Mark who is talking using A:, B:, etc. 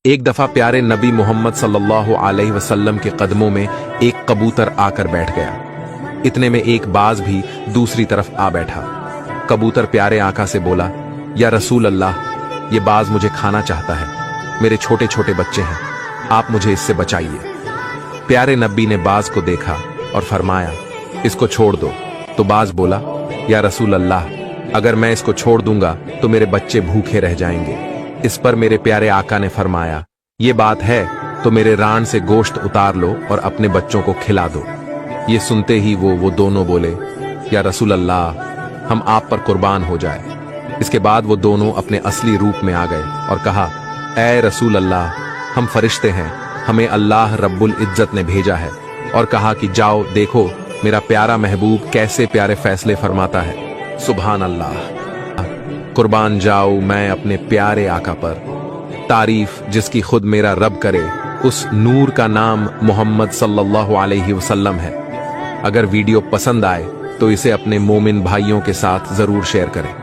A: एक दफा प्यारे नबी मोहम्मद सल्लल्लाहु अलैहि वसल्लम के कदमों में एक कबूतर आकर बैठ गया। इतने में एक बाज भी दूसरी तरफ आ बैठा। कबूतर प्यारे आका से बोला, या रसूल अल्लाह, ये बाज मुझे खाना चाहता है, मेरे छोटे छोटे बच्चे हैं, आप मुझे इससे बचाइए। प्यारे नबी ने बाज को देखा और फरमाया, इसको छोड़ दो। तो बाज बोला, या रसूल अल्लाह, अगर मैं इसको छोड़ दूंगा तो मेरे बच्चे भूखे रह जाएंगे। इस पर मेरे प्यारे आका ने फरमाया, ये बात है तो मेरे रान से गोश्त उतार लो और अपने बच्चों को खिला दो। ये सुनते ही वो दोनों बोले, या रसूल अल्लाह, हम आप पर कुर्बान हो जाए। इसके बाद वो दोनों अपने असली रूप में आ गए और कहा, ऐ रसूल अल्लाह, हम फरिश्ते हैं, हमें अल्लाह रब्बुल इज्जत ने भेजा है और कहा कि जाओ देखो मेरा प्यारा महबूब कैसे प्यारे फैसले फरमाता है। सुभान अल्लाह, कुर्बान जाऊं मैं अपने प्यारे आका पर। तारीफ जिसकी खुद मेरा रब करे, उस नूर का नाम मोहम्मद सल्लल्लाहु अलैहि वसल्लम है। अगर वीडियो पसंद आए तो इसे अपने मोमिन भाइयों के साथ जरूर शेयर करें।